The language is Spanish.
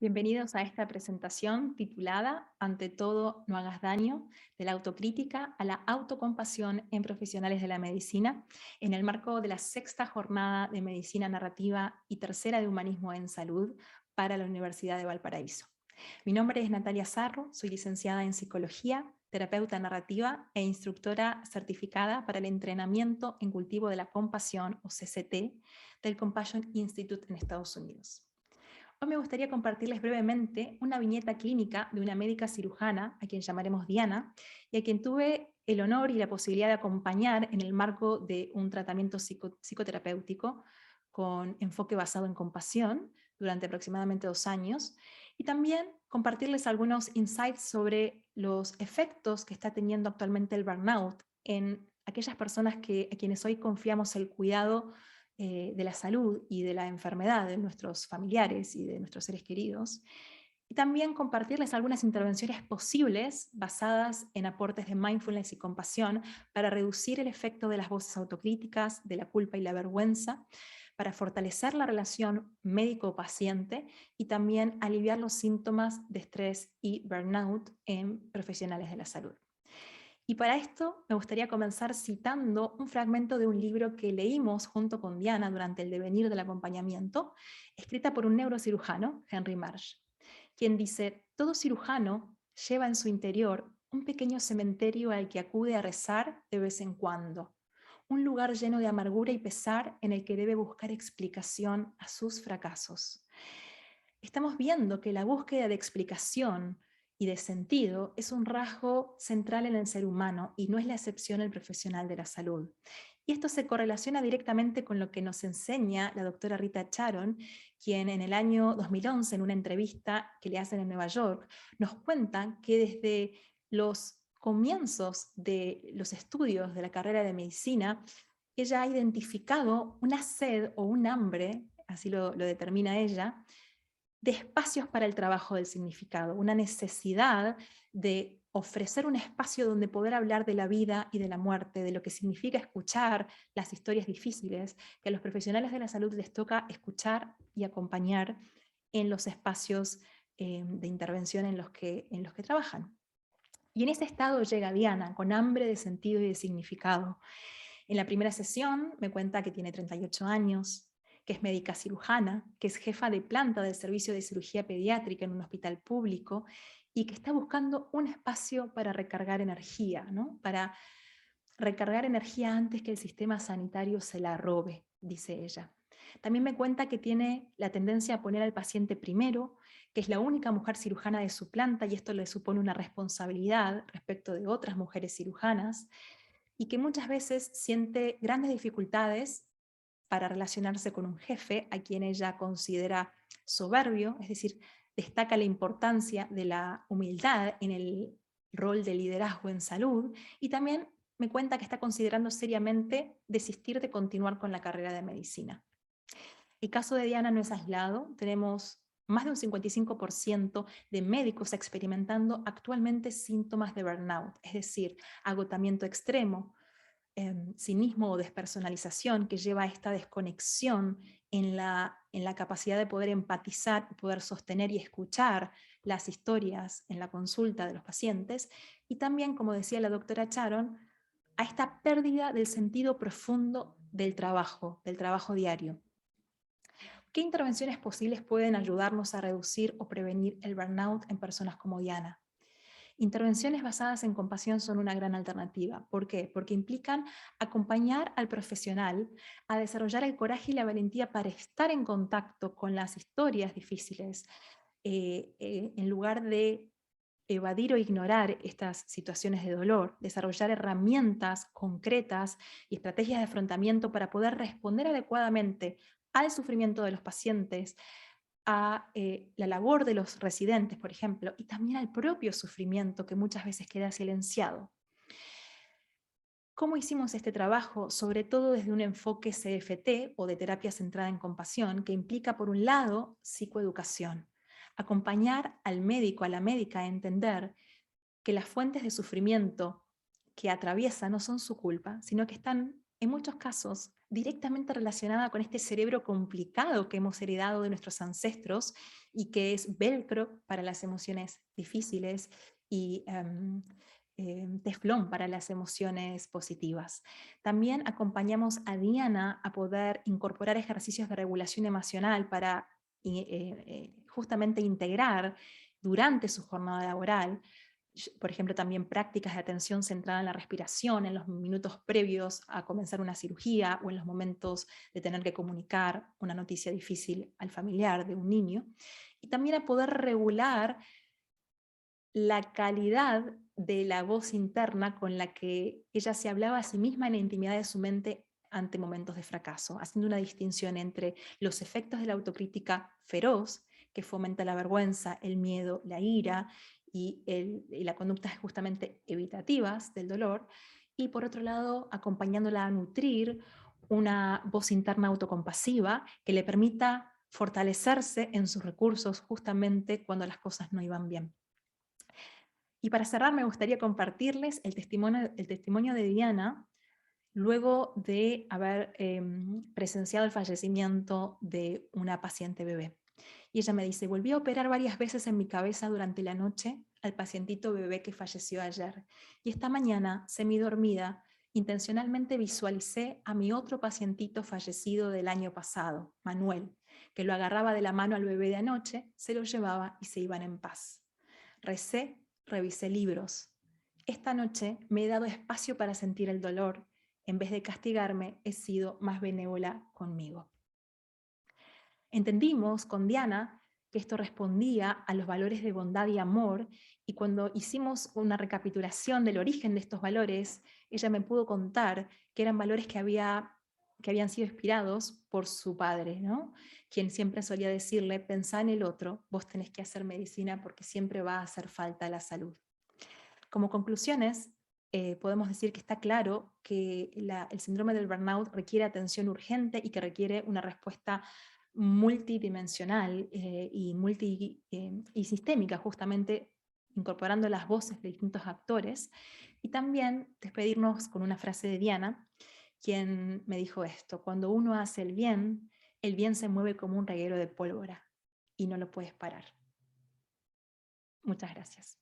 Bienvenidos a esta presentación titulada Ante todo, no hagas daño, de la autocrítica a la autocompasión en profesionales de la medicina, en el marco de la sexta jornada de Medicina Narrativa y tercera de Humanismo en Salud para la Universidad de Valparaíso. Mi nombre es Natalia Sarro, soy licenciada en Psicología, terapeuta narrativa e instructora certificada para el entrenamiento en cultivo de la compasión, o CCT, del Compassion Institute en Estados Unidos. Hoy me gustaría compartirles brevemente una viñeta clínica de una médica cirujana, a quien llamaremos Diana, y a quien tuve el honor y la posibilidad de acompañar en el marco de un tratamiento psicoterapéutico con enfoque basado en compasión durante aproximadamente 2 años, y también compartirles algunos insights sobre los efectos que está teniendo actualmente el burnout en aquellas personas a quienes hoy confiamos el cuidado de la salud y de la enfermedad de nuestros familiares y de nuestros seres queridos, y también compartirles algunas intervenciones posibles basadas en aportes de mindfulness y compasión para reducir el efecto de las voces autocríticas, de la culpa y la vergüenza, para fortalecer la relación médico-paciente y también aliviar los síntomas de estrés y burnout en profesionales de la salud. Y para esto me gustaría comenzar citando un fragmento de un libro que leímos junto con Diana durante el devenir del acompañamiento, escrita por un neurocirujano, Henry Marsh, quien dice: todo cirujano lleva en su interior un pequeño cementerio al que acude a rezar de vez en cuando, un lugar lleno de amargura y pesar en el que debe buscar explicación a sus fracasos. Estamos viendo que la búsqueda de explicación y de sentido es un rasgo central en el ser humano y no es la excepción el profesional de la salud. Y esto se correlaciona directamente con lo que nos enseña la doctora Rita Charon, quien en el año 2011, en una entrevista que le hacen en Nueva York, nos cuenta que desde los comienzos de los estudios de la carrera de medicina, ella ha identificado una sed o un hambre, así lo determina ella, de espacios para el trabajo del significado, una necesidad de ofrecer un espacio donde poder hablar de la vida y de la muerte, de lo que significa escuchar las historias difíciles que a los profesionales de la salud les toca escuchar y acompañar en los espacios de intervención en los que trabajan. Y en ese estado llega Diana, con hambre de sentido y de significado. En la primera sesión me cuenta que tiene 38 años, que es médica cirujana, que es jefa de planta del servicio de cirugía pediátrica en un hospital público y que está buscando un espacio para recargar energía, ¿no? Para recargar energía antes que el sistema sanitario se la robe, dice ella. También me cuenta que tiene la tendencia a poner al paciente primero, que es la única mujer cirujana de su planta y esto le supone una responsabilidad respecto de otras mujeres cirujanas, y que muchas veces siente grandes dificultades para relacionarse con un jefe a quien ella considera soberbio, es decir, destaca la importancia de la humildad en el rol de liderazgo en salud, y también me cuenta que está considerando seriamente desistir de continuar con la carrera de medicina. El caso de Diana no es aislado, tenemos más de un 55% de médicos experimentando actualmente síntomas de burnout, es decir, agotamiento extremo, cinismo o despersonalización que lleva a esta desconexión en la capacidad de poder empatizar, poder sostener y escuchar las historias en la consulta de los pacientes, y también, como decía la doctora Charon, a esta pérdida del sentido profundo del trabajo diario. ¿Qué intervenciones posibles pueden ayudarnos a reducir o prevenir el burnout en personas como Diana? Intervenciones basadas en compasión son una gran alternativa. ¿Por qué? Porque implican acompañar al profesional a desarrollar el coraje y la valentía para estar en contacto con las historias difíciles, en lugar de evadir o ignorar estas situaciones de dolor, desarrollar herramientas concretas y estrategias de afrontamiento para poder responder adecuadamente al sufrimiento de los pacientes, a la labor de los residentes, por ejemplo, y también al propio sufrimiento que muchas veces queda silenciado. ¿Cómo hicimos este trabajo? Sobre todo desde un enfoque CFT o de terapia centrada en compasión, que implica, por un lado, psicoeducación. Acompañar al médico, a la médica a entender que las fuentes de sufrimiento que atraviesa no son su culpa, sino que están en muchos casos directamente relacionada con este cerebro complicado que hemos heredado de nuestros ancestros y que es velcro para las emociones difíciles y teflón para las emociones positivas. También acompañamos a Diana a poder incorporar ejercicios de regulación emocional para justamente integrar durante su jornada laboral, por ejemplo, también prácticas de atención centrada en la respiración en los minutos previos a comenzar una cirugía o en los momentos de tener que comunicar una noticia difícil al familiar de un niño, y también a poder regular la calidad de la voz interna con la que ella se hablaba a sí misma en la intimidad de su mente ante momentos de fracaso, haciendo una distinción entre los efectos de la autocrítica feroz, que fomenta la vergüenza, el miedo, la ira y la conducta justamente evitativas del dolor, y por otro lado, acompañándola a nutrir una voz interna autocompasiva que le permita fortalecerse en sus recursos justamente cuando las cosas no iban bien. Y para cerrar, me gustaría compartirles el testimonio de Diana, luego de haber presenciado el fallecimiento de una paciente bebé. Y ella me dice: volví a operar varias veces en mi cabeza durante la noche al pacientito bebé que falleció ayer. Y esta mañana, semidormida, intencionalmente visualicé a mi otro pacientito fallecido del año pasado, Manuel, que lo agarraba de la mano al bebé de anoche, se lo llevaba y se iban en paz. Recé, revisé libros. Esta noche me he dado espacio para sentir el dolor. En vez de castigarme, he sido más benévola conmigo. Entendimos con Diana que esto respondía a los valores de bondad y amor, y cuando hicimos una recapitulación del origen de estos valores, ella me pudo contar que eran valores que habían sido inspirados por su padre, ¿no? Quien siempre solía decirle: pensá en el otro, vos tenés que hacer medicina porque siempre va a hacer falta la salud. Como conclusiones, podemos decir que está claro que el síndrome del burnout requiere atención urgente y que requiere una respuesta multidimensional y sistémica, justamente incorporando las voces de distintos actores. Y también despedirnos con una frase de Diana, quien me dijo esto: cuando uno hace el bien se mueve como un reguero de pólvora y no lo puedes parar. Muchas gracias.